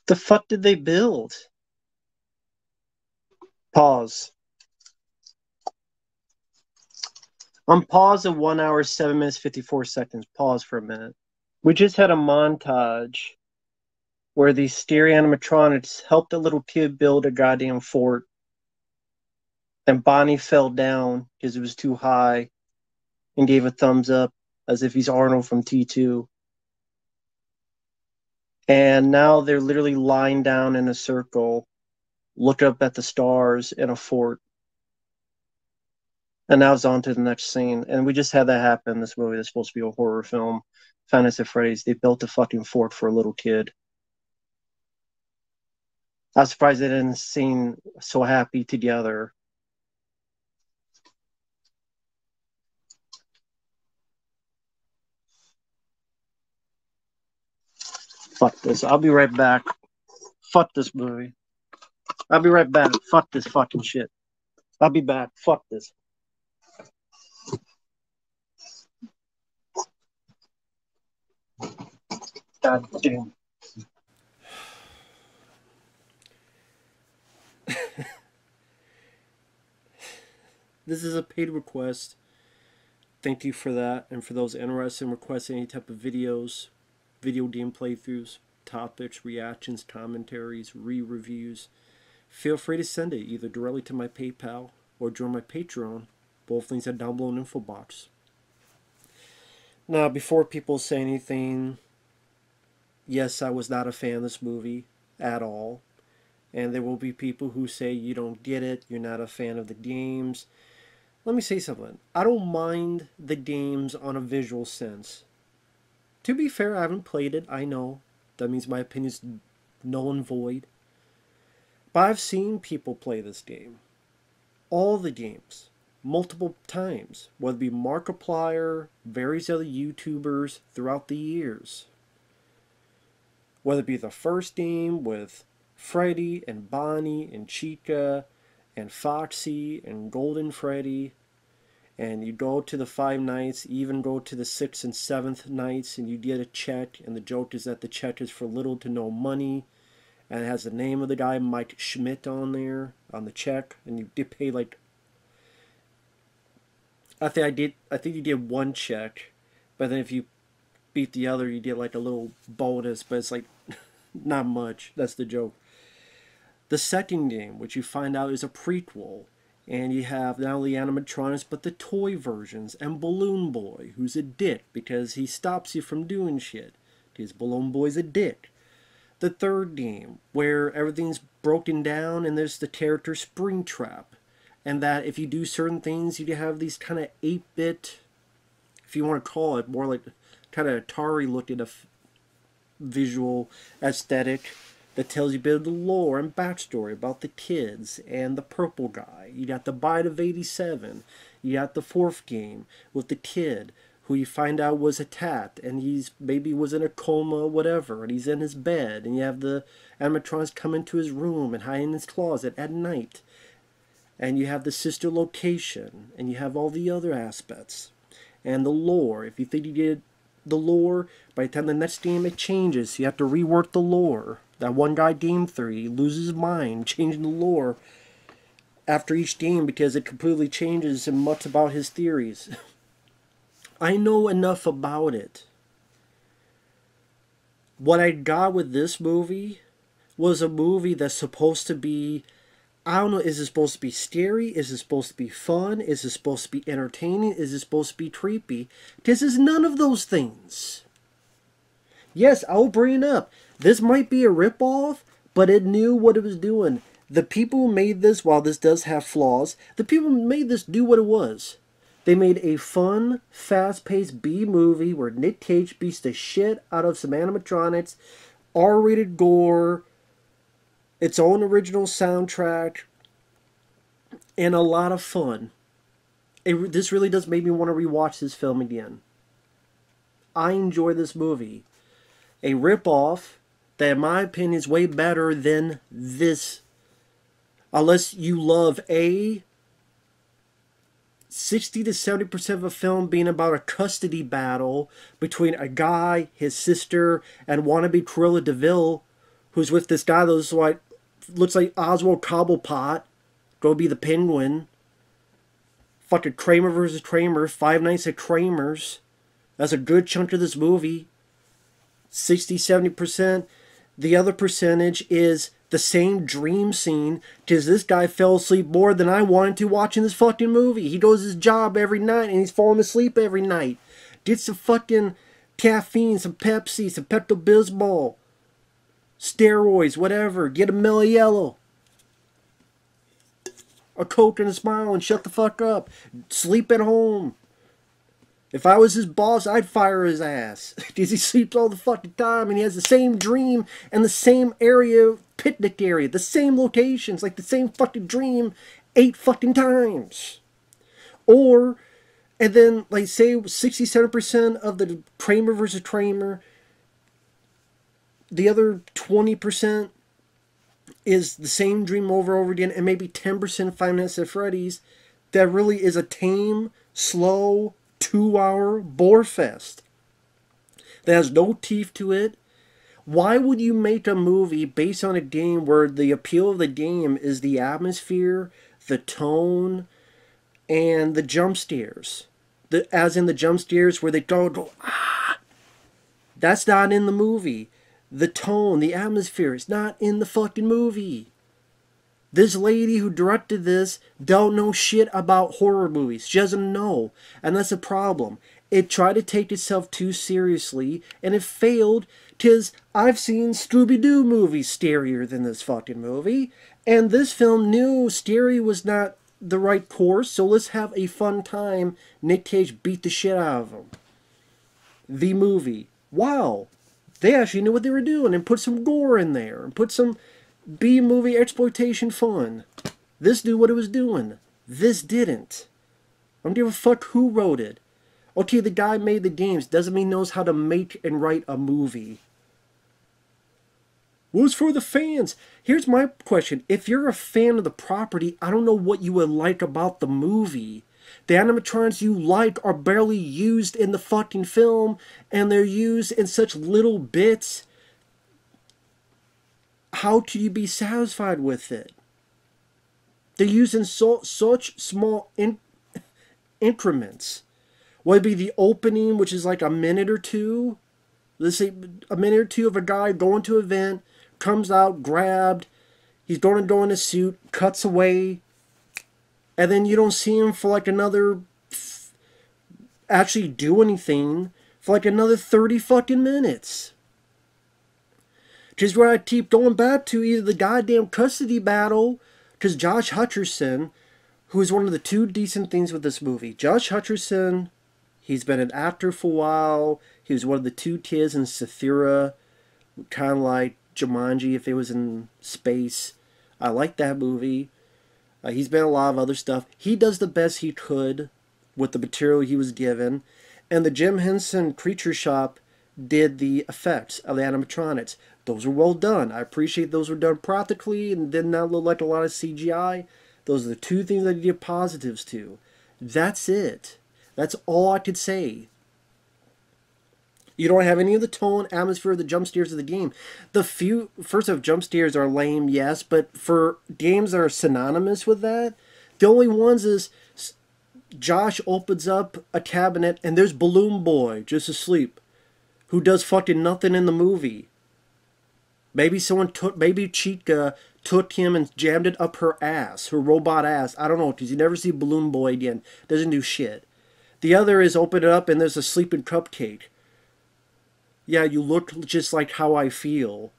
The fuck did they build? Pause. On pause of 1 hour, 7 minutes, 54 seconds. Pause for a minute. We just had a montage where these scary animatronics helped a little kid build a goddamn fort. And Bonnie fell down because it was too high and gave a thumbs up as if he's Arnold from T2. And now they're literally lying down in a circle, look up at the stars in a fort. And now it's on to the next scene. And we just had that happen in this movie that's supposed to be a horror film. Five Nights at Freddy's. They built a fucking fort for a little kid. I was surprised they didn't seem so happy together. Fuck this. I'll be right back. Fuck this movie. I'll be right back. Fuck this fucking shit. I'll be back. Fuck this. God damn. This is a paid request. Thank you for that. And for those interested in requesting any type of videos, video game playthroughs, topics, reactions, commentaries, re-reviews, feel free to send it either directly to my PayPal or join my Patreon. Both links are down below in the info box. Now, before people say anything, yes, I was not a fan of this movie at all. And there will be people who say you don't get it, you're not a fan of the games. Let me say something. I don't mind the games on a visual sense. To be fair, I haven't played it, I know. That means my opinion's null and void. But I've seen people play this game. All the games. Multiple times. Whether it be Markiplier, various other YouTubers throughout the years. Whether it be the first game with Freddy and Bonnie and Chica and Foxy and Golden Freddy, and you go to the 5 nights, even go to the 6th and 7th nights, and you get a check, and the joke is that the check is for little to no money, and it has the name of the guy, Mike Schmidt, on there, on the check, and you get paid like, I think you did one check, but then if you beat the other, you get like a little bonus, but it's like, not much, that's the joke. The second game, which you find out is a prequel, and you have not only animatronics, but the toy versions, and Balloon Boy, who's a dick because he stops you from doing shit, because Balloon Boy's a dick. The third game, where everything's broken down, and there's the character Springtrap, and that if you do certain things, you have these kind of 8-bit, if you want to call it, more like kind of Atari-looking visual aesthetic, that tells you a bit of the lore and backstory about the kids and the purple guy. You got the Bite of 87. You got the fourth game with the kid who you find out was attacked and he's maybe was in a coma, whatever, and he's in his bed. And you have the animatronics come into his room and hide in his closet at night. And you have the sister location, and you have all the other aspects. And the lore. If you think you did the lore, by the time the next game it changes, so you have to rework the lore. That one guy, game 3, loses his mind, changing the lore after each game because it completely changes and much about his theories. I know enough about it. What I got with this movie was a movie that's supposed to be, I don't know, is it supposed to be scary? Is it supposed to be fun? Is it supposed to be entertaining? Is it supposed to be creepy? Because it's none of those things. Yes, I'll bring it up. This might be a ripoff, but it knew what it was doing. The people who made this, while this does have flaws, the people who made this do what it was. They made a fun, fast-paced B-movie where Nick Cage beats the shit out of some animatronics, R-rated gore, its own original soundtrack, and a lot of fun. This really does make me want to rewatch this film again. I enjoy this movie. A ripoff that, in my opinion, is way better than this. Unless you love a 60 to 70% of a film being about a custody battle between a guy, his sister, and wannabe Cruella de Vil, who's with this guy that looks like Oswald Cobblepot, go be the Penguin. Fucking Kramer versus Kramer, Five Nights at Kramer's. That's a good chunk of this movie. 60-70%. The other percentage is the same dream scene, because this guy fell asleep more than I wanted to watching this fucking movie. He goes to his job every night and he's falling asleep every night. Get some fucking caffeine, some Pepsi, some Pepto-Bismol, steroids, whatever. Get a Mellow Yellow, a Coke and a smile, and shut the fuck up. Sleep at home. If I was his boss, I'd fire his ass. Because he sleeps all the fucking time and he has the same dream and the same area, picnic area, the same locations, like the same fucking dream 8 fucking times. Or, and then, like, say 67% of the Kramer versus Kramer, the other 20% is the same dream over and over again, and maybe 10% Five Nights at Freddy's. That really is a tame, slow, 2-hour bore fest that has no teeth to it. Why would you make a movie based on a game where the appeal of the game is the atmosphere, the tone, and the jump scares? As in the jump scares where they go, ah! That's not in the movie. The tone, the atmosphere is not in the fucking movie. This lady who directed this don't know shit about horror movies. She doesn't know. And that's a problem. It tried to take itself too seriously, and it failed, because I've seen Scooby-Doo movies scarier than this fucking movie, and this film knew scary was not the right course, so let's have a fun time. Nick Cage beat the shit out of him. The movie. Wow. They actually knew what they were doing, and put some gore in there, and put some B-movie exploitation fun. This knew what it was doing. This didn't. I don't give a fuck who wrote it. Okay, the guy made the games. Doesn't mean he knows how to make and write a movie. Well, it's for the fans. Here's my question. If you're a fan of the property, I don't know what you would like about the movie. The animatronics you like are barely used in the fucking film, and they're used in such little bits. How can you be satisfied with it? They're used in such small increments. Whether it be the opening, which is like a minute or two. Let's say a minute or two of a guy going to an event, comes out, grabbed, he's going to go in a suit, cuts away, and then you don't see him for like another, actually do anything, for like another 30 fucking minutes. Which is where I keep going back to either the goddamn custody battle, because Josh Hutcherson, who is one of the two decent things with this movie. Josh Hutcherson, he's been an actor for a while. He was one of the two kids in Sathira, kind of like Jumanji if it was in space. I like that movie. He's been in a lot of other stuff. He does the best he could with the material he was given. And the Jim Henson Creature Shop did the effects of the animatronics. Those were well done. I appreciate those were done practically and did not look like a lot of CGI. Those are the two things I give positives to. That's it. That's all I could say. You don't have any of the tone, atmosphere, the jump scares of the game. The few, first off, jump scares are lame, yes, but for games that are synonymous with that, the only ones is Josh opens up a cabinet and there's Balloon Boy just asleep, who does fucking nothing in the movie. Maybe Chica took him and jammed it up her ass, her robot ass. I don't know, because you never see Balloon Boy again. Doesn't do shit. The other is open it up and there's a sleeping cupcake. Yeah, you look just like how I feel.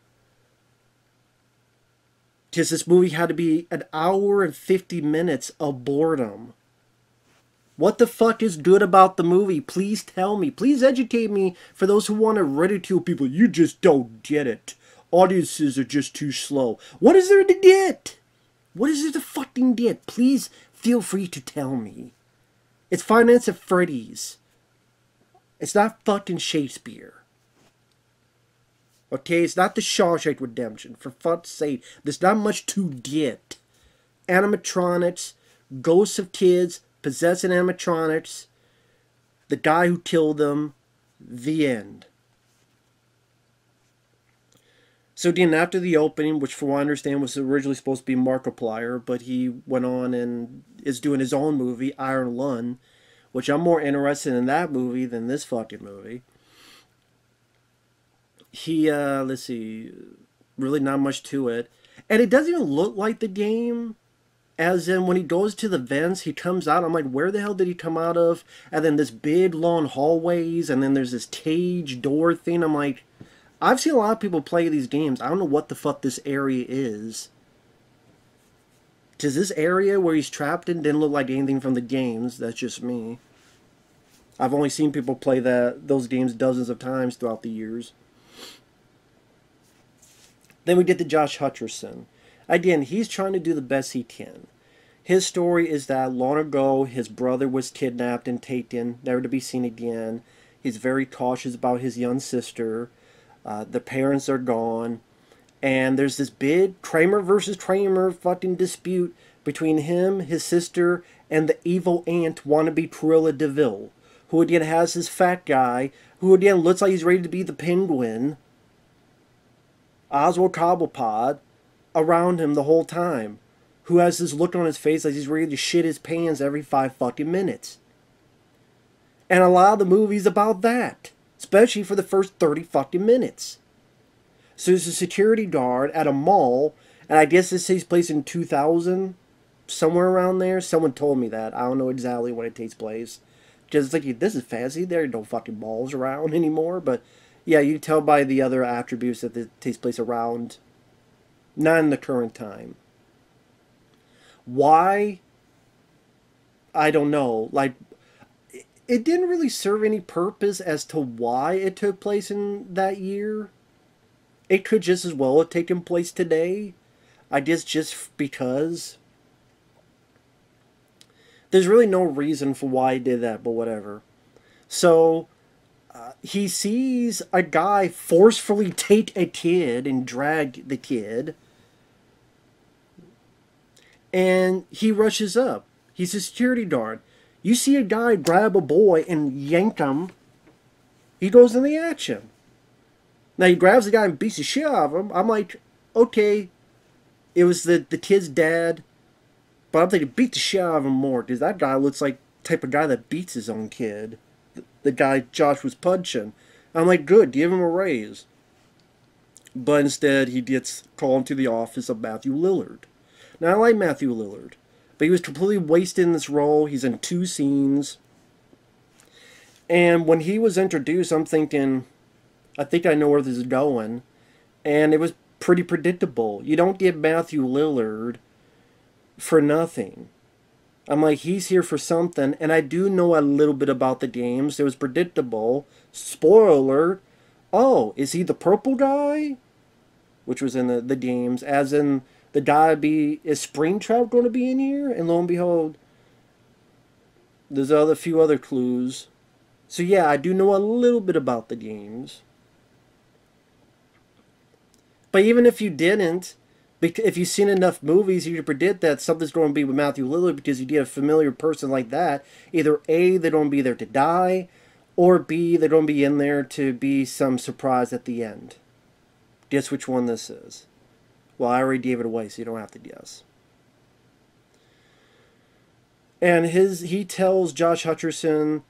Because this movie had to be an hour and 50 minutes of boredom. What the fuck is good about the movie? Please tell me. Please educate me for those who want to ridicule people. You just don't get it. Audiences are just too slow. What is there to get? What is there to fucking get? Please feel free to tell me. It's Five Nights at Freddy's. It's not fucking Shakespeare. Okay, it's not the Shawshank Redemption. For fuck's sake, there's not much to get. Animatronics, ghosts of kids, possessing animatronics, the guy who killed them, the end. So then after the opening, which from what I understand was originally supposed to be Markiplier, but he went on and is doing his own movie, Iron Lung, which I'm more interested in that movie than this fucking movie. He, let's see, really not much to it. And it doesn't even look like the game. As in, when he goes to the vents, he comes out. I'm like, where the hell did he come out of? And then this big, long hallways, and then there's this cage door thing. I'm like, I've seen a lot of people play these games. I don't know what the fuck this area is. Does this area where he's trapped in didn't look like anything from the games? That's just me. I've only seen people play those games dozens of times throughout the years. Then we get to Josh Hutcherson. Again, he's trying to do the best he can. His story is that long ago, his brother was kidnapped and taken, never to be seen again. He's very cautious about his young sister. The parents are gone. And there's this big Kramer versus Kramer fucking dispute between him, his sister, and the evil aunt wannabe Cruella de Vil, who again has this fat guy, who again looks like he's ready to be the Penguin, Oswald Cobblepot, around him the whole time, who has this look on his face like he's ready to shit his pants every 5 fucking minutes. And a lot of the movie's about that, especially for the first 30 fucking minutes. So there's a security guard at a mall, and I guess this takes place in 2000, somewhere around there. Someone told me that. I don't know exactly when it takes place. Just like, this is fancy. There are no fucking malls around anymore. But yeah, you can tell by the other attributes that it takes place around, not in the current time. Why? I don't know. Like, it didn't really serve any purpose as to why it took place in that year. It could just as well have taken place today. I guess just because. There's really no reason for why he did that, but whatever. So, he sees a guy forcefully take a kid and drag the kid. And he rushes up. He's a security guard. You see a guy grab a boy and yank him. He goes in the action. Now, he grabs the guy and beats the shit out of him. I'm like, okay, it was the kid's dad. But I'm thinking, beat the shit out of him more. Because that guy looks like the type of guy that beats his own kid. The guy Josh was punching. I'm like, good, give him a raise. But instead, he gets called to the office of Matthew Lillard. Now, I like Matthew Lillard. But he was completely wasted in this role. He's in 2 scenes. And when he was introduced, I'm thinking, I think I know where this is going. And it was pretty predictable. You don't get Matthew Lillard for nothing. I'm like, he's here for something. And I do know a little bit about the games. It was predictable. Spoiler alert. Oh, is he the purple guy? Which was in the games. As in, the guy is Springtrap going to be in here? And lo and behold, there's a few other clues. So yeah, I do know a little bit about the games. But even if you didn't, if you've seen enough movies, you can predict that something's going to be with Matthew Lillard because you get a familiar person like that. Either A, they don't be there to die, or B, they're going to be in there to be some surprise at the end. Guess which one this is. Well, I already gave it away, so you don't have to guess. And he tells Josh Hutcherson,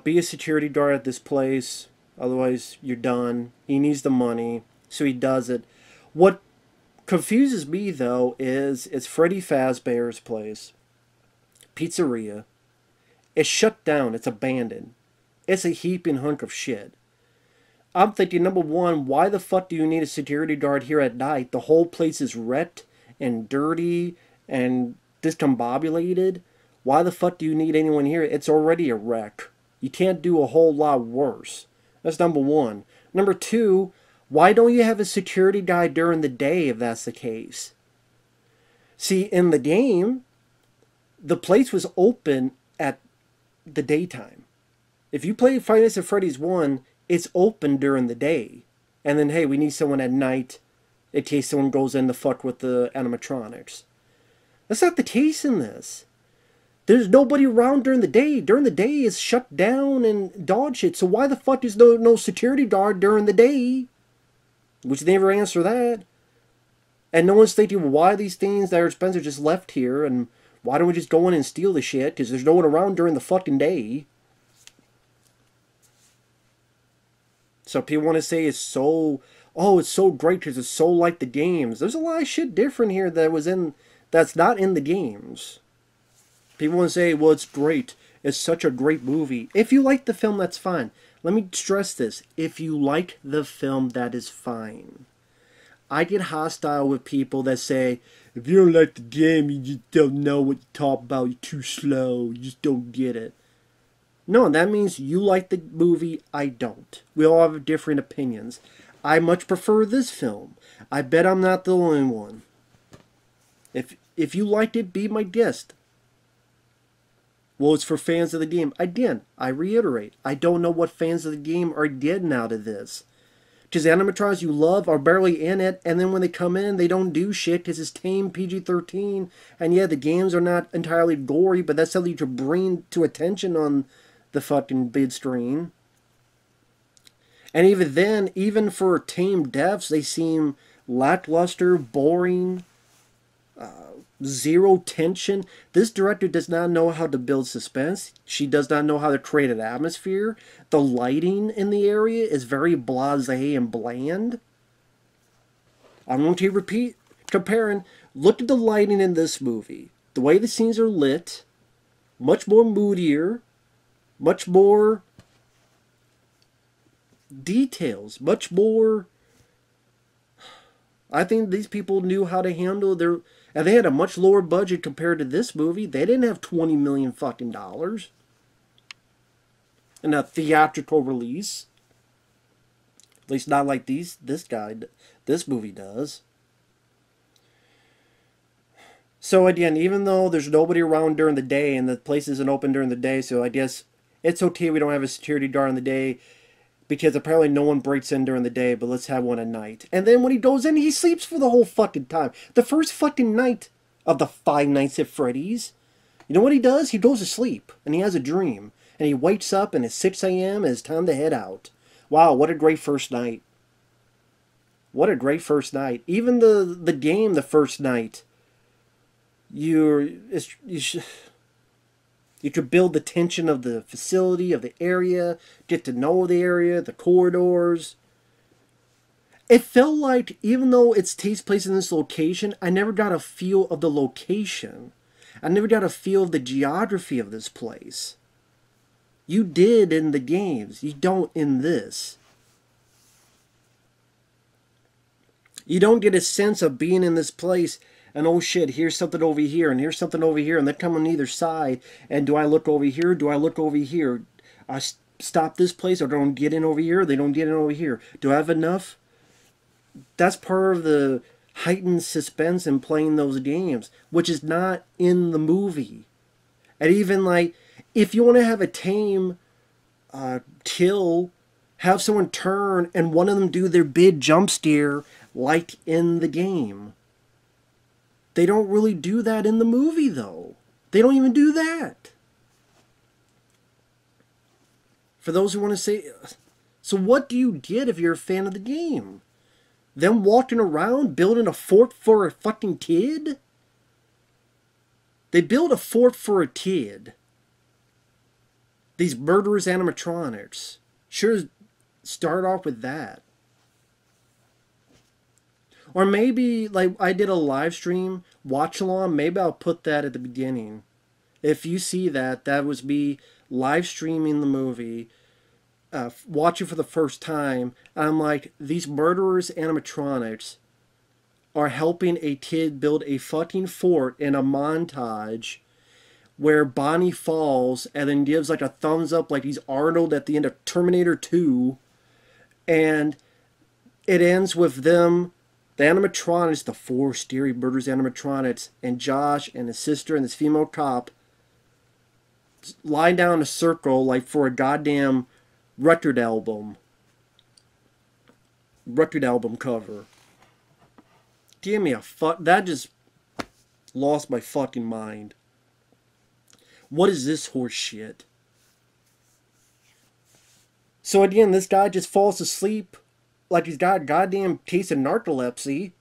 be a security guard at this place, otherwise you're done. He needs the money, so he does it. What confuses me, though, is it's Freddy Fazbear's place. Pizzeria. It's shut down. It's abandoned. It's a heaping hunk of shit. I'm thinking, number one, why the fuck do you need a security guard here at night? The whole place is wrecked and dirty and discombobulated. Why the fuck do you need anyone here? It's already a wreck. You can't do a whole lot worse. That's number one. Number two, why don't you have a security guy during the day if that's the case? See, in the game, the place was open at the daytime. If you play Five Nights at Freddy's 1, it's open during the day. And then, hey, we need someone at night in case someone goes in to fuck with the animatronics. That's not the case in this. There's nobody around during the day. During the day, it's shut down and dog shit. So why the fuck is no security guard during the day? which they never answer that. And no one's thinking, why these things that are expensive just left here, and why don't we just go in and steal the shit, because there's no one around during the fucking day. So people want to say it's so, oh, it's so great because it's so like the games. There's a lot of shit different here that's not in the games. People want to say, well, it's great. It's such a great movie. If you like the film, that's fine. Let me stress this. If you like the film, that is fine. I get hostile with people that say, if you don't like the game, you just don't know what you talk about. You're too slow. You just don't get it. No, that means you like the movie, I don't. We all have different opinions. I much prefer this film. I bet I'm not the only one. If you liked it, be my guest. Well, it's for fans of the game. I reiterate, I don't know what fans of the game are getting out of this. Because the animatronics you love are barely in it, and then when they come in, they don't do shit because it's tame PG-13. And yeah, the games are not entirely gory, but that's something to bring to attention on the fucking big screen. And even then, even for tame devs, they seem lackluster, boring, zero tension. This director does not know how to build suspense. She does not know how to create an atmosphere. The lighting in the area is very blasé and bland. I'm going to repeat, comparing, look at the lighting in this movie. The way the scenes are lit, much more moodier, much more details, much more. I think these people knew how to handle their, and they had a much lower budget compared to this movie. They didn't have $20 million fucking dollars in a theatrical release. At least not like this movie does. So again, even though there's nobody around during the day and the place isn't open during the day, so I guess it's okay we don't have a security guard in the day, because apparently no one breaks in during the day, but let's have one at night. And then when he goes in, he sleeps for the whole fucking time. The first fucking night of the 5 Nights at Freddy's, you know what he does? He goes to sleep, and he has a dream. And he wakes up, and it's 6 a.m., and it's time to head out. Wow, what a great first night. What a great first night. Even the game, the first night, you could build the tension of the facility, of the area, get to know the area, the corridors. It felt like, even though it takes place in this location, I never got a feel of the location. I never got a feel of the geography of this place. You did in the games. You don't in this. You don't get a sense of being in this place and, oh shit, here's something over here, and here's something over here, and they come on either side, and do I look over here, do I look over here? I stop this place, or don't get in over here, or they don't get in over here. Do I have enough? That's part of the heightened suspense in playing those games, which is not in the movie. And even like, if you want to have a tame kill, have someone turn, and one of them do their big jump scare like in the game. They don't really do that in the movie, though. They don't even do that. For those who want to say, so what do you get if you're a fan of the game? Them walking around building a fort for a fucking kid? They build a fort for a kid. These murderous animatronics. Sure, start off with that. Or maybe, like, I did a live stream, watch along, maybe I'll put that at the beginning. If you see that, that was me live streaming the movie, watching for the first time, and I'm like, these murderous animatronics are helping a kid build a fucking fort in a montage where Bonnie falls and then gives like a thumbs up like he's Arnold at the end of Terminator 2, and it ends with them, the animatronics, the 4 scary murders animatronics, and Josh and his sister and this female cop lying down in a circle like for a goddamn record album cover. Give me a fuck. That just lost my fucking mind. What is this horse shit? So again, this guy just falls asleep like he's got a goddamn case of narcolepsy.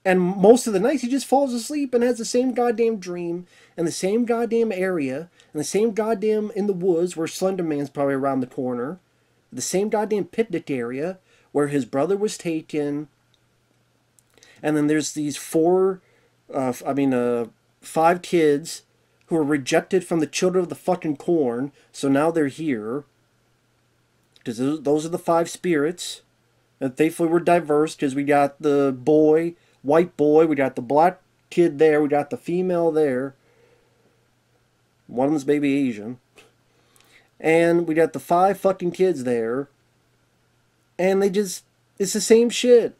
And most of the nights he just falls asleep and has the same goddamn dream in the same goddamn area, in the same goddamn in the woods where Slender Man's probably around the corner, the same goddamn picnic area where his brother was taken. And then there's these five kids who were rejected from the Children of the fucking Corn, so now they're here. Because those are the five spirits. And thankfully we're diverse because we got the boy, white boy, we got the black kid there, we got the female there. One of them's maybe Asian. And we got the five fucking kids there. And it's the same shit.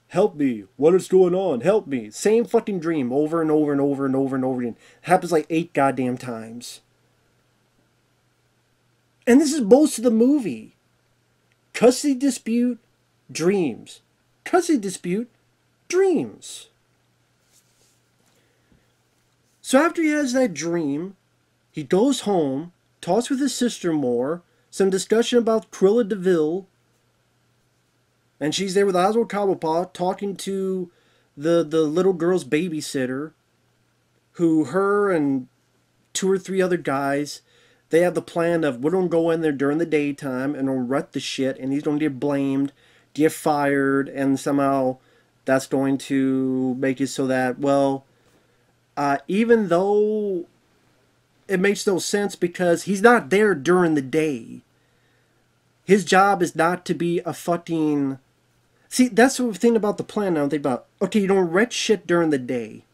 Help me. What is going on? Help me. Same fucking dream over and over and over and over and over again. Happens like 8 goddamn times. And this is most of the movie. Custody dispute, dreams. Custody dispute, dreams. So after he has that dream, he goes home, talks with his sister more, some discussion about Cruella de Vil, and she's there with Oswald Cobblepot talking to the little girl's babysitter, who her and 2 or 3 other guys, they have the plan of we're going to go in there during the daytime and we'll wreck the shit and he's going to get blamed, get fired, and somehow that's going to make it so that, well, even though it makes no sense because he's not there during the day. His job is not to be a fucking... See, that's the thing about the plan now. Think about, okay, you don't wreck shit during the day.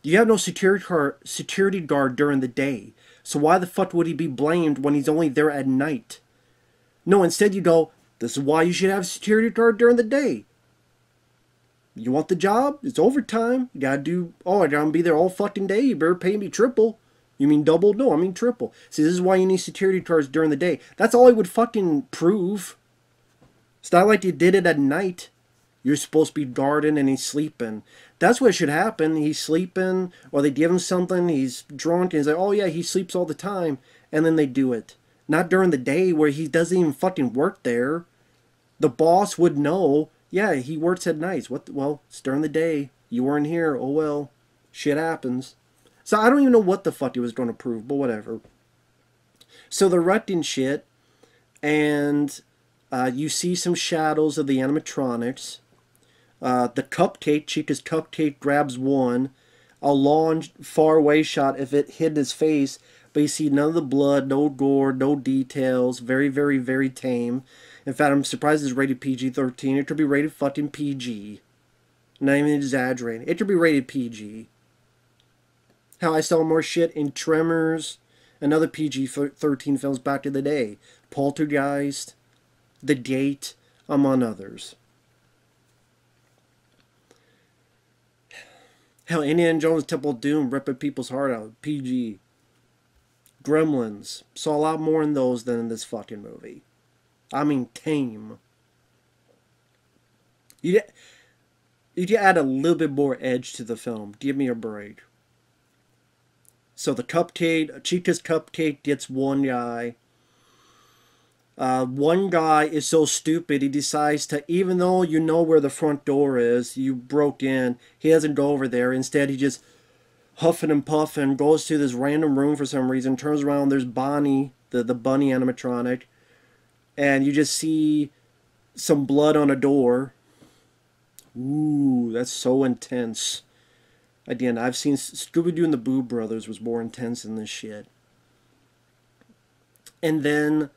You have no security guard during the day. So why the fuck would he be blamed when he's only there at night? No, instead you go, this is why you should have a security guard during the day. You want the job? It's overtime. You gotta do, I gotta be there all fucking day. You better pay me triple. You mean double? No, I mean triple. See, this is why you need security guards during the day. That's all I would fucking prove. It's not like you did it at night. You're supposed to be guarding and he's sleeping. That's what should happen. He's sleeping, or they give him something, he's drunk, and he's like, oh yeah, he sleeps all the time. And then they do it. Not during the day where he doesn't even fucking work there. The boss would know, yeah, he works at nights. Well, it's during the day. You weren't here. Oh well. Shit happens. So I don't even know what the fuck he was going to prove, but whatever. So they're wrecking shit, and you see some shadows of the animatronics. The cupcake, Chica's cupcake grabs one. A long, far away shot if it hit his face, but you see none of the blood, no gore, no details. Very, very, very tame. In fact, I'm surprised it's rated PG-13. It could be rated fucking PG. Not even exaggerating. It could be rated PG. How I saw more shit in Tremors and other PG-13 films back in the day. Poltergeist, The Gate, among others. Hell, Indiana Jones Temple of Doom ripping people's heart out. PG. Gremlins. Saw a lot more in those than in this fucking movie. I mean, Tame. You add a little bit more edge to the film. Give me a break. So the cupcake, Chica's cupcake gets one guy. One guy is so stupid, he decides to, even though you know where the front door is, you broke in, he doesn't go over there. Instead, he just huffing and puffing, goes to this random room for some reason, turns around, there's Bonnie, the bunny animatronic, and you just see some blood on a door. Ooh, that's so intense. Again, I've seen Scooby-Doo and the Boo Brothers was more intense than this shit. And then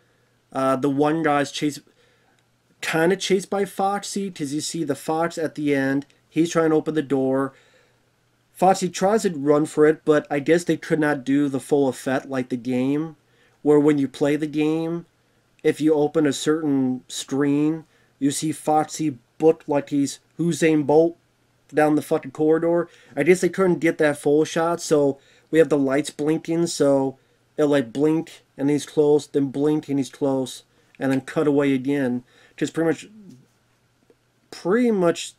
the one guy's kind of chased by Foxy, because you see the fox at the end. He's trying to open the door. Foxy tries to run for it, but I guess they could not do the full effect like the game, where when you play the game, if you open a certain screen, you see Foxy booked like he's Usain Bolt down the fucking corridor. I guess they couldn't get that full shot, so we have the lights blinking, so it'll like blink and he's close, then blink and he's close, and then cut away again. Because pretty much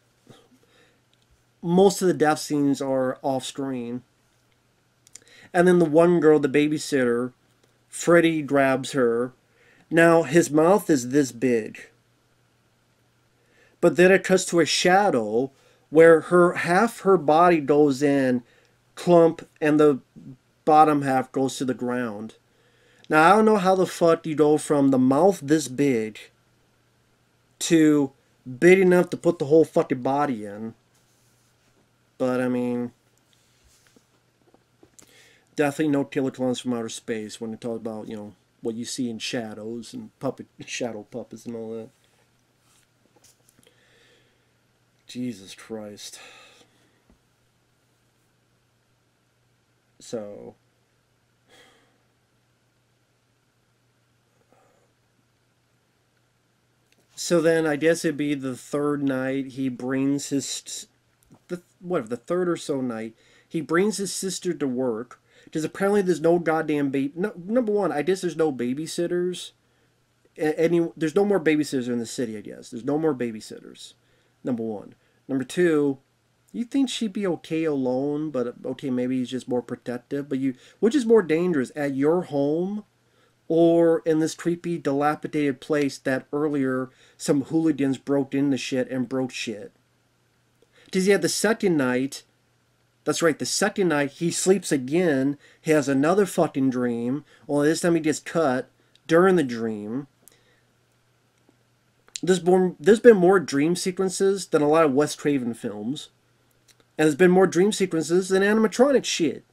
most of the death scenes are off screen. And then the one girl, the babysitter, Freddy grabs her, Now, his mouth is this big. But then it cuts to a shadow where half her body goes in, clump, and the bottom half goes to the ground. Now, I don't know how the fuck you go from the mouth this big to big enough to put the whole fucking body in. But, I mean, definitely no killer clowns from outer space when they talk about, you know, what you see in shadows and shadow puppets and all that. Jesus Christ. So then I guess it'd be the third night he brings the third or so night he brings his sister to work because apparently there's no goddamn baby. No, number one, I guess there's no babysitters. There's no more babysitters in the city. I guess there's no more babysitters. Number one. Number two, you think she'd be okay alone, but okay, maybe he's just more protective. But which is more dangerous, at your home or in this creepy, dilapidated place that earlier some hooligans broke into shit and broke shit? Because the second night, that's right, the second night he sleeps again. He has another fucking dream. Only this time he gets cut during the dream. There's been more dream sequences than a lot of Wes Craven films. And there's been more dream sequences than animatronic shit.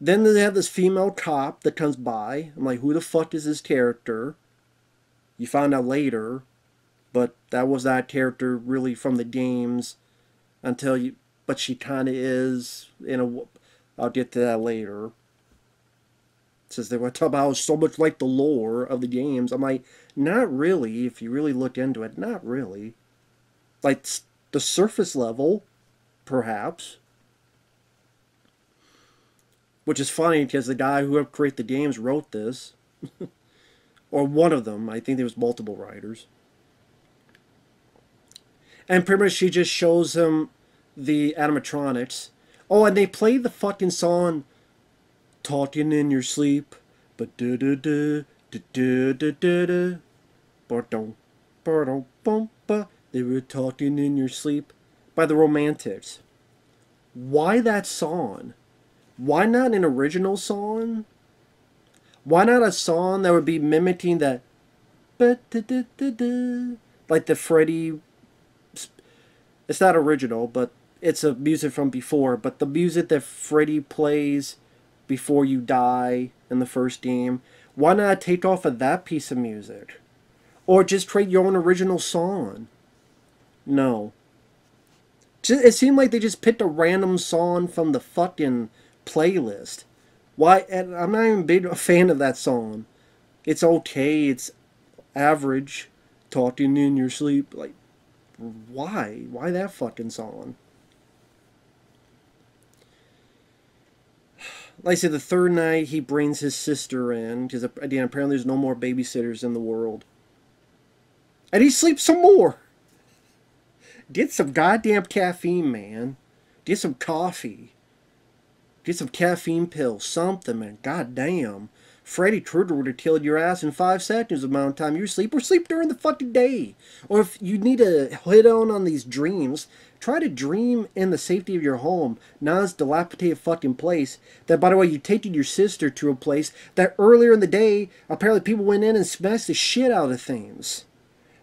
Then they have this female cop that comes by. I'm like, who the fuck is this character? You find out later. But that was that character really from the games. But she kind of is. I'll get to that later. Says they were talking about so much like the lore of the games. I'm like, not really. If you really look into it, not really. Like the surface level, perhaps. Which is funny because the guy who helped create the games wrote this, or one of them. I think there was multiple writers. And pretty much she just shows him the animatronics. Oh, and they play the fucking song "Talking in Your Sleep," but da da da da da da da da, pardon, pardon, bumpa. They were talking in your sleep by the Romantics. Why that song? Why not an original song? Why not a song that would be mimicking that, like the Freddy? It's not original, but it's a music from before. But the music that Freddy plays before you die in the first game, why not take off of that piece of music? Or just create your own original song? No. It seemed like they just picked a random song from the fucking playlist. Why? And I'm not even a fan of that song. It's okay. It's average. Talking in your sleep. Like, why? Why that fucking song? Like I said, the third night he brings his sister in, because again, apparently there's no more babysitters in the world. And he sleeps some more. Get some goddamn caffeine, man. Get some coffee. Get some caffeine pills. Something, man. Goddamn. Freddy Krueger would have killed your ass in 5 seconds the amount of time you sleep. Or sleep during the fucking day. Or if you need to hit on these dreams, try to dream in the safety of your home. Not this dilapidated fucking place. That, by the way, you taking your sister to a place that earlier in the day, apparently people went in and smashed the shit out of things.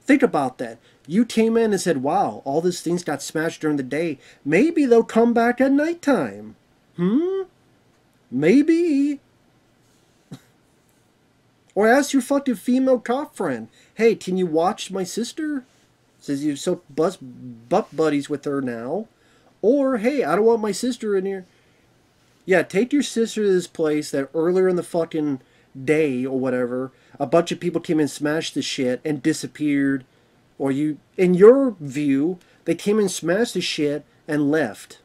Think about that. You came in and said, wow, all these things got smashed during the day. Maybe they'll come back at nighttime. Maybe. Or ask your fucking female cop friend, hey, can you watch my sister? Says you're so butt buddies with her now. Or, hey, I don't want my sister in here. Yeah, take your sister to this place that earlier in the fucking day or whatever, a bunch of people came and smashed the shit and disappeared. Or you, in your view, they came and smashed the shit and left.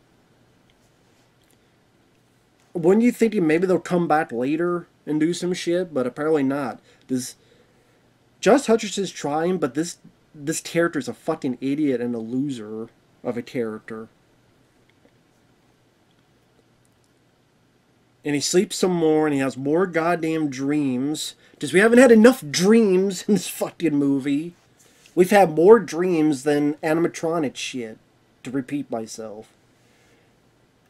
When you thinking maybe they'll come back later and do some shit, but apparently not. Josh Hutcherson's trying, but this character's a fucking idiot and a loser of a character. And he sleeps some more, and he has more goddamn dreams. Because we haven't had enough dreams in this fucking movie. We've had more dreams than animatronic shit, to repeat myself.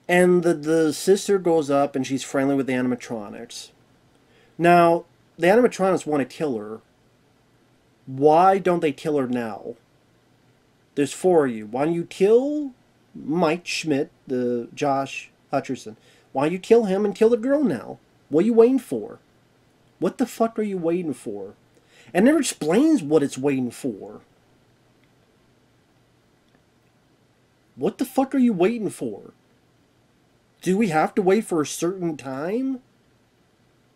And the sister goes up, and she's friendly with the animatronics. Now, the animatronics want to kill her. Why don't they kill her now? There's 4 of you. Why don't you kill Mike Schmidt, the Josh Hutcherson? Why don't you kill him and kill the girl now? What are you waiting for? What the fuck are you waiting for? And never explains what it's waiting for. What the fuck are you waiting for? Do we have to wait for a certain time?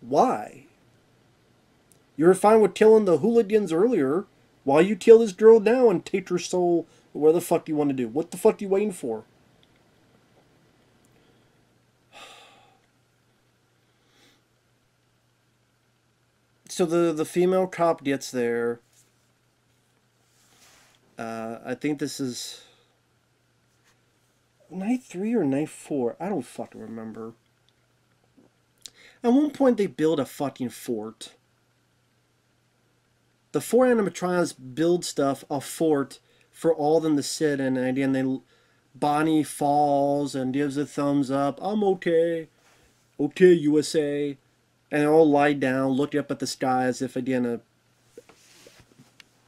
Why? You were fine with killing the hooligans earlier. Why you kill this girl now and take her soul? Where the fuck do you want to do? What the fuck are you waiting for? So the female cop gets there. I think this is night 3 or night 4. I don't fucking remember. At one point they build a fucking fort. The 4 animatronics build stuff, a fort, for all of them to sit in, and then Bonnie falls and gives a thumbs up. I'm okay. Okay, USA. And they all lie down, look up at the sky as if again a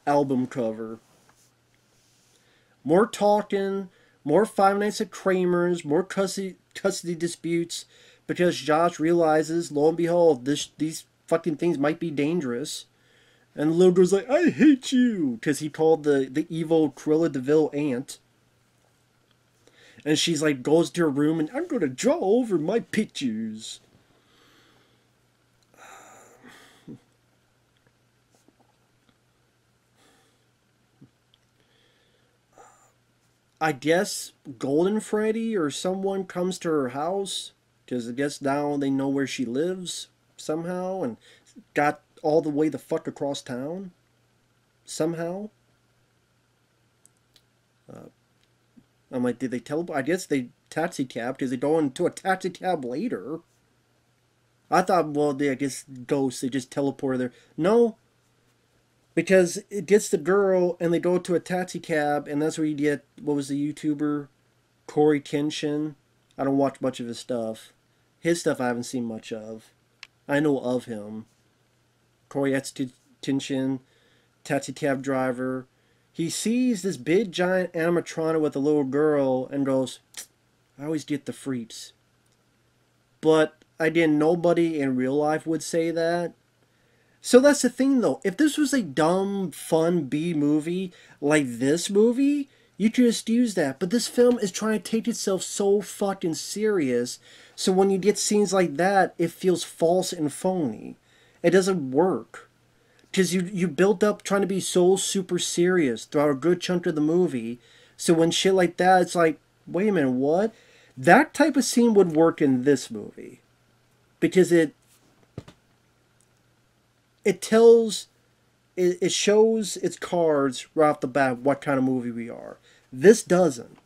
album cover. More talking, more Five Nights at Kramer's, more custody disputes, because Josh realizes, lo and behold, these fucking things might be dangerous. And the little girl's like, I hate you! Because he called the evil Cruella de Vil aunt. And she's like, goes to her room and, I'm going to draw over my pictures. I guess Golden Freddy or someone comes to her house. Because I guess now they know where she lives somehow. And got all the way the fuck across town somehow. I'm like, did they teleport? I guess they taxi cab because they go into a taxi cab later. I thought, well, I guess ghosts, they just teleported there. No, because it gets the girl and they go to a taxi cab, and that's where you get, what was the YouTuber? Corey Kenshin. I don't watch much of his stuff. His stuff I haven't seen much of. I know of him. Corey Kenshin, taxi cab driver. He sees this big giant animatronic with a little girl and goes, I always get the freaks. But again, nobody in real life would say that. So that's the thing though. If this was a dumb, fun B movie like this movie, you could just use that. But this film is trying to take itself so fucking serious. So when you get scenes like that, it feels false and phony. It doesn't work. Because you built up trying to be so super serious throughout a good chunk of the movie. So when shit like that, it's like, wait a minute, what? That type of scene would work in this movie. Because it tells, it shows its cards right off the bat what kind of movie we are. This doesn't.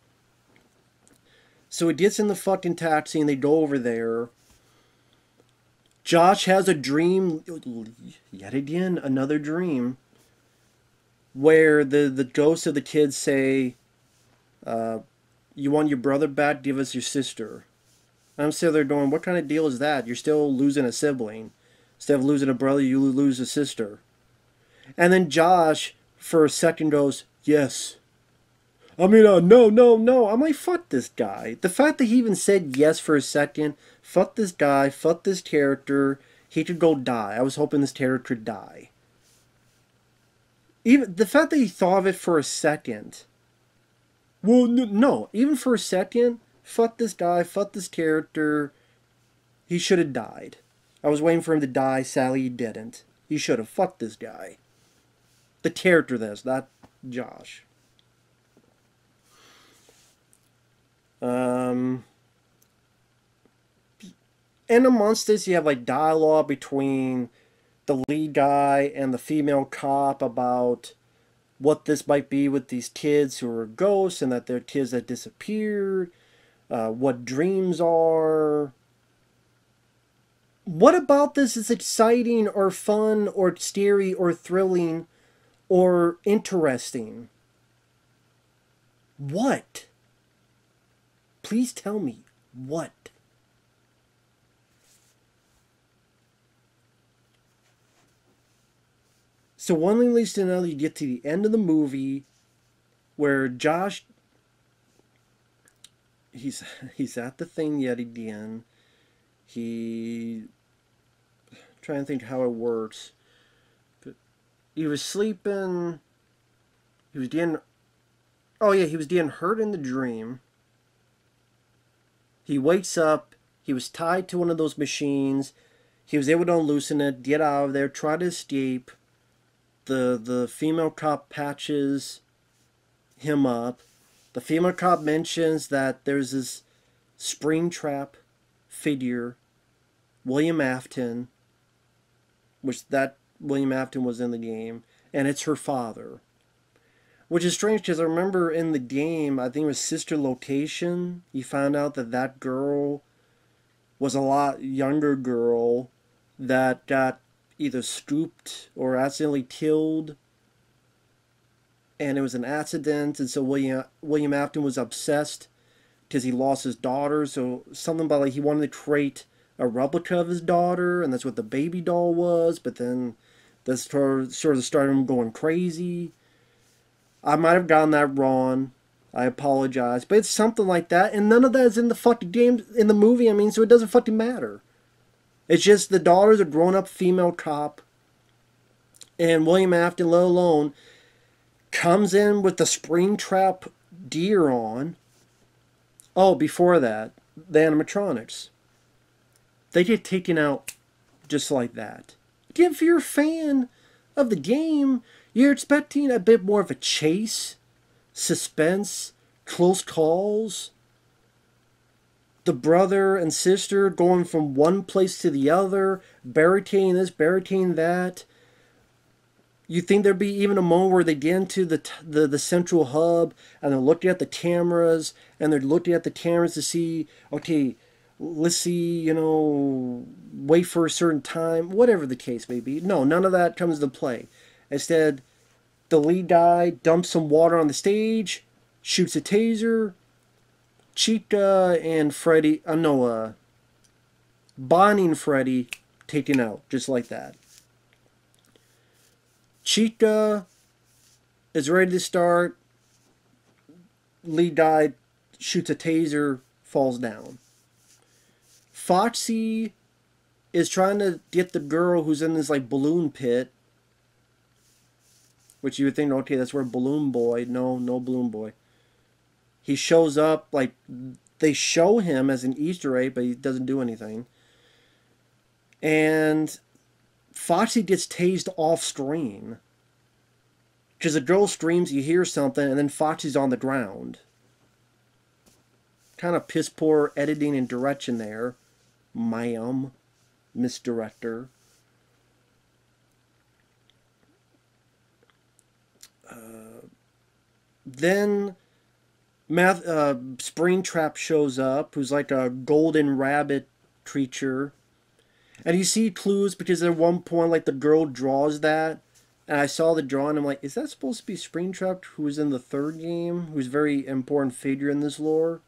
So it gets in the fucking taxi and they go over there. Josh has a dream, yet again, another dream, where the ghosts of the kids say, you want your brother back, give us your sister. I'm still there going, what kind of deal is that? You're still losing a sibling. Instead of losing a brother, you lose a sister. And then Josh, for a second, goes, yes. I mean, no. I'm like, fuck this guy. The fact that he even said yes for a second, fuck this guy, fuck this character. He could go die. I was hoping this character could die. Even the fact that he thought of it for a second. Well, no. Even for a second, fuck this guy, fuck this character. He should have died. I was waiting for him to die. Sadly, he didn't. He should have. Fucked this guy. The character, this, not Josh. And amongst this, you have like dialogue between the lead guy and the female cop about what this might be with these kids who are ghosts and that they're kids that disappeared, what dreams are. What about this is exciting or fun or scary or thrilling or interesting? What? Please tell me. What? So one thing leads to another. You get to the end of the movie where Josh, he's at the thing yet again. He, I'm trying to think how it works. He was sleeping. He was getting. Oh yeah, he was getting hurt in the dream. He wakes up. He was tied to one of those machines. He was able to unloosen it, get out of there, try to escape. The female cop patches him up. The female cop mentions that there's this Springtrap figure, William Afton, which that William Afton was in the game, and it's her father. Which is strange because I remember in the game, I think it was Sister Location, you found out that that girl was a lot younger girl that got either scooped or accidentally killed, and it was an accident, and so William Afton was obsessed because he lost his daughter, so something about like he wanted to create a replica of his daughter, and that's what the baby doll was, but then this sort of started him going crazy. I might have gotten that wrong. I apologize. But it's something like that, and none of that is in the fucking game, in the movie, I mean, so it doesn't fucking matter. It's just the daughter's a grown-up female cop, and William Afton, let alone, comes in with the Springtrap gear on. Oh, before that, the animatronics. They get taken out just like that. Again, if you're a fan of the game, you're expecting a bit more of a chase, suspense, close calls. The brother and sister going from one place to the other, barricading this, barricading that. You think there'd be even a moment where they get into the central hub and they're looking at the cameras and they're looking at the cameras to see, okay, let's see, you know, wait for a certain time, whatever the case may be. No, none of that comes into play. Instead, the lead guy dumps some water on the stage, shoots a taser. Chica and Freddy, Bonnie and Freddy taken out, just like that. Chica is ready to start. Lead guy shoots a taser, falls down. Foxy is trying to get the girl who's in this like balloon pit, which you would think, okay, that's where Balloon Boy. No Balloon Boy. He shows up, like, they show him as an Easter egg, but he doesn't do anything. And Foxy gets tased off screen. Because the girl screams, you hear something, and then Foxy's on the ground. Kind of piss poor editing and direction there. Ma'am, Miss Director. Then Springtrap shows up, who's like a golden rabbit creature. And you see clues because at one point, like, the girl draws that. And I saw the drawing, I'm like, is that supposed to be Springtrap, who was in the third game? Who's a very important figure in this lore?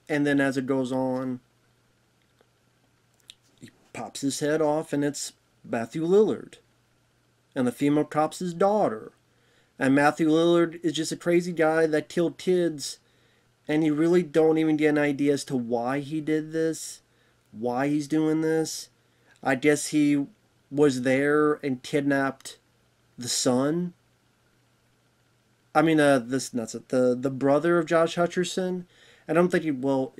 And then as it goes on, he pops his head off, and it's Matthew Lillard. And the female cop's his daughter. And Matthew Lillard is just a crazy guy that killed kids, and you really don't even get an idea as to why he did this, why he's doing this. I guess he was there and kidnapped the son. I mean, the brother of Josh Hutcherson. And I'm thinking, well,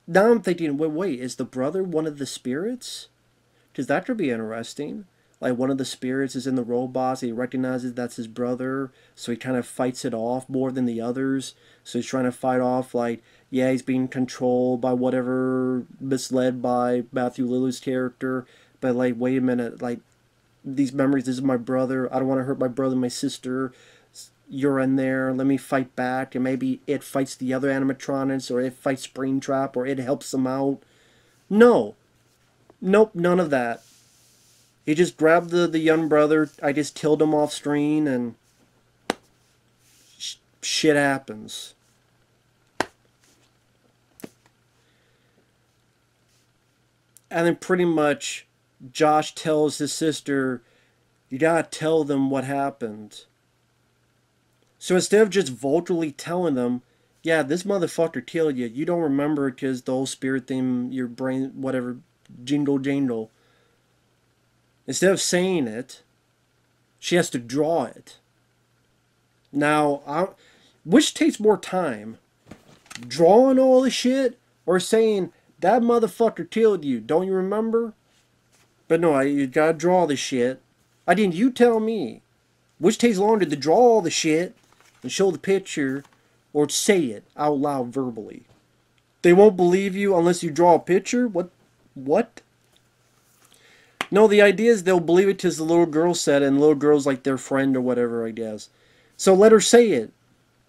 now I'm thinking, wait, is the brother one of the spirits? Because that could be interesting. Like, one of the spirits is in the robots, he recognizes that's his brother, so he kind of fights it off more than the others. So he's trying to fight off, like, yeah, he's being controlled by whatever, misled by Matthew Lillard's character, but, like, wait a minute, like, these memories, this is my brother, I don't want to hurt my brother and my sister. you're in there, let me fight back, and maybe it fights the other animatronics, or it fights Springtrap, or it helps them out. No. Nope, none of that. He just grabbed the young brother, I just killed him off screen, and shit happens. And then pretty much Josh tells his sister, you gotta tell them what happened. So instead of just vulgarly telling them, yeah, this motherfucker killed you, you don't remember it because the whole spirit thing, your brain, whatever, jingle jangle. Instead of saying it, she has to draw it. Now, which takes more time? Drawing all the shit or saying, that motherfucker killed you, don't you remember? But no, you gotta draw the shit. I didn't, you tell me. Which takes longer, to draw all the shit and show the picture, or say it out loud verbally? They won't believe you unless you draw a picture? What? No, the idea is they'll believe it because the little girl said it, and the little girl's like their friend or whatever, I guess. So let her say it.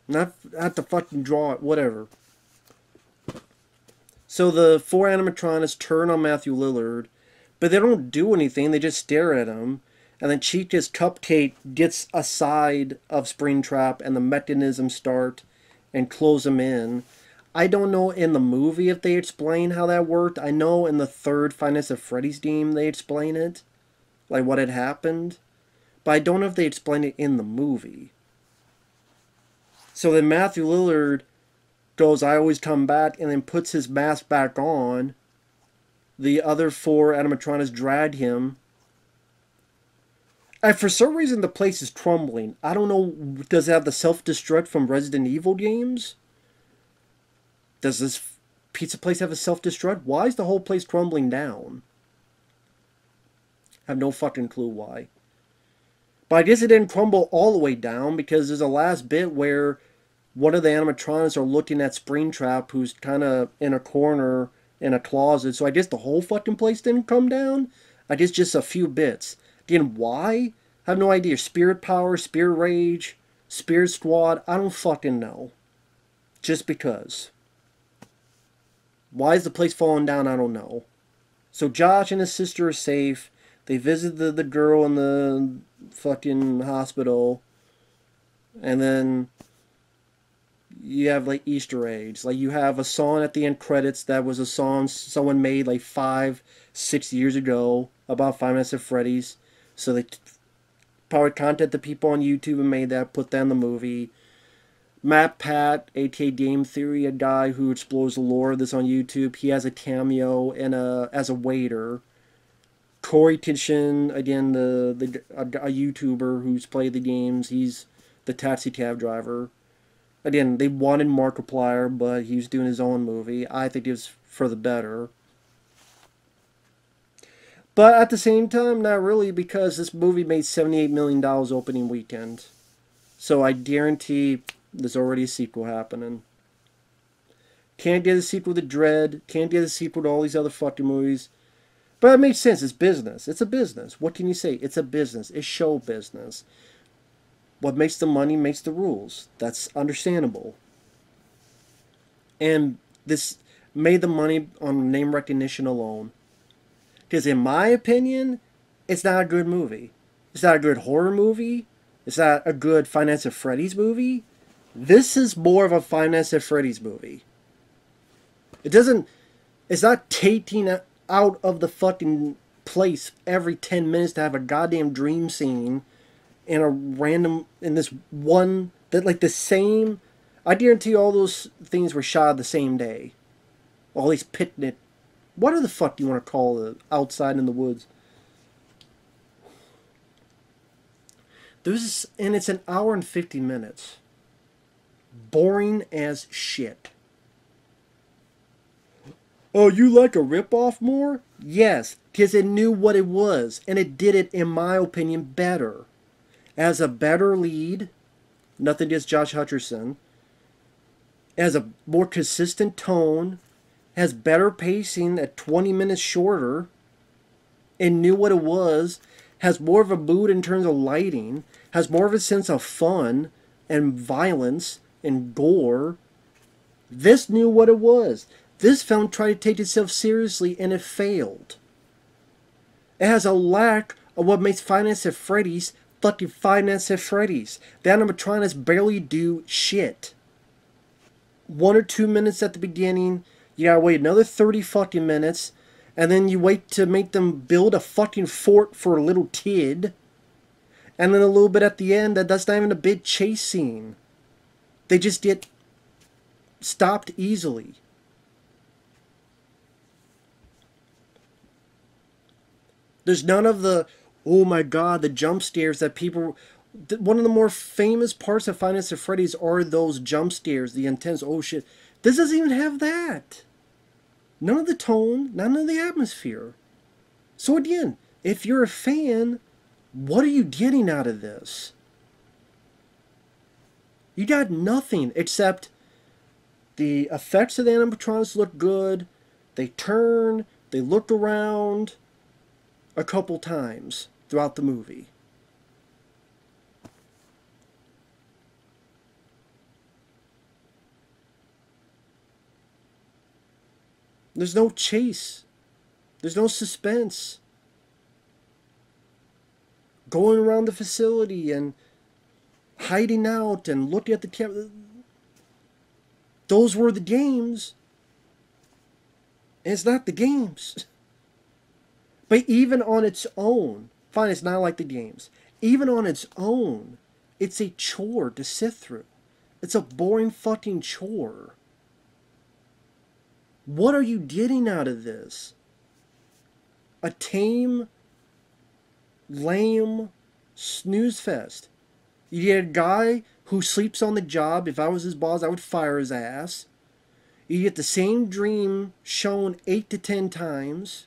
Not have to fucking draw it, whatever. So the 4 animatronics turn on Matthew Lillard, but they don't do anything, they just stare at him. And then Chica's Cupcake gets aside of Springtrap, and the mechanisms start and close him in. I don't know in the movie if they explain how that worked. I know in the 3rd Five Nights at Freddy's game they explain it, like what had happened. But I don't know if they explain it in the movie. So then Matthew Lillard goes, I always come back, and then puts his mask back on. The other 4 animatronics drag him. And for some reason the place is crumbling. I don't know, does it have the self-destruct from Resident Evil games? Does this pizza place have a self-destruct? Why is the whole place crumbling down? I have no fucking clue why. But I guess it didn't crumble all the way down, because there's a last bit where one of the animatronics are looking at Springtrap, who's kind of in a corner in a closet. So I guess the whole fucking place didn't come down. I guess just a few bits. Again, why? I have no idea. Spirit Power, Spirit Rage, Spirit Squad, I don't fucking know. Just because. Why is the place falling down? I don't know. So Josh and his sister are safe. They visit the girl in the fucking hospital. And then you have like Easter eggs. Like you have a song at the end credits that was a song someone made like 5-6 years ago about Five Nights at Freddy's. So they probably contacted the people on YouTube and made that, put that in the movie. Matt Pat, aka Game Theory, a guy who explores the lore of this on YouTube, he has a cameo in as a waiter. Corey Kitchen, again, a YouTuber who's played the games, he's the taxi cab driver. Again, they wanted Markiplier, but he was doing his own movie. I think it was for the better. But at the same time, not really, because this movie made $78 million opening weekend. So I guarantee there's already a sequel happening. Can't get a sequel to Dread. Can't get a sequel to all these other fucking movies. But it makes sense. It's business. It's a business. What can you say? It's a business. It's show business. What makes the money makes the rules. That's understandable. And this made the money on name recognition alone. Because in my opinion, it's not a good movie. It's not a good horror movie. It's not a good Five Nights at Freddy's movie. This is more of a Five Nights at Freddy's movie. It's not taking out of the fucking place every 10 minutes to have a goddamn dream scene in this one, that like the same, I guarantee all those things were shot the same day. All these picnic, what the fuck do you want to call it, outside in the woods? And it's an hour and 50 minutes. Boring as shit. Oh, you like a ripoff more? Yes, because it knew what it was, and it did it, in my opinion, better. As a better lead, nothing against Josh Hutcherson, has a more consistent tone, has better pacing at 20 minutes shorter, and knew what it was, has more of a mood in terms of lighting, has more of a sense of fun, and violence and gore. This knew what it was. This film tried to take itself seriously, and it failed. It has a lack of what makes Five Nights at Freddy's fucking Five Nights at Freddy's. The animatronics barely do shit. 1 or 2 minutes at the beginning, you gotta wait another 30 fucking minutes, and then you wait to make them build a fucking fort for a little kid, and then a little bit at the end, that's not even a big chase scene. They just get stopped easily. There's none of the, oh my god, the jump scares that people... One of the more famous parts of Five Nights at Freddy's are those jump scares, the intense, oh shit. This doesn't even have that. None of the tone, none of the atmosphere. So again, if you're a fan, what are you getting out of this? You got nothing except the effects of the animatronics look good. They turn, they look around a couple times throughout the movie. There's no chase. There's no suspense. Going around the facility and hiding out and looking at the camera. Those were the games. And it's not the games. But even on its own, fine, it's not like the games. Even on its own, it's a chore to sit through. It's a boring fucking chore. What are you getting out of this? A tame, lame Snoozefest. You get a guy who sleeps on the job. If I was his boss, I would fire his ass. You get the same dream shown 8 to 10 times.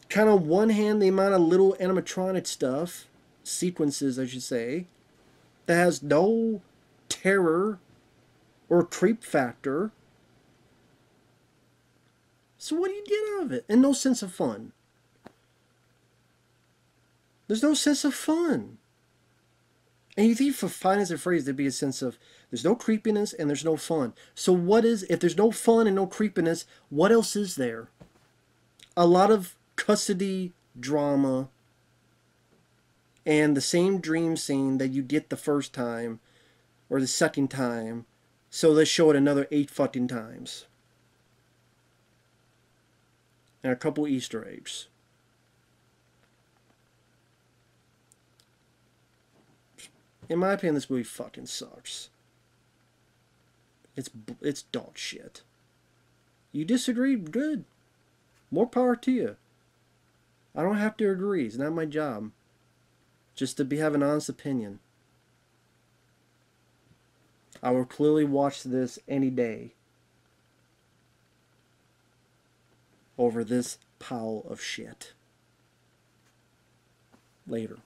Kind of one hand the amount of little animatronic stuff, sequences I should say, that has no terror or creep factor. So what do you get out of it? And no sense of fun. There's no sense of fun. And you think for Five Nights at Freddy's there'd be a sense of, there's no creepiness and there's no fun. So what is, if there's no fun and no creepiness, what else is there? A lot of custody drama and the same dream scene that you get the first time or the second time. So let's show it another 8 fucking times. And a couple Easter eggs. In my opinion, this movie fucking sucks. It's dog shit. You disagree? Good. More power to you. I don't have to agree. It's not my job. Just to have an honest opinion. I will clearly watch this any day over this pile of shit. Later.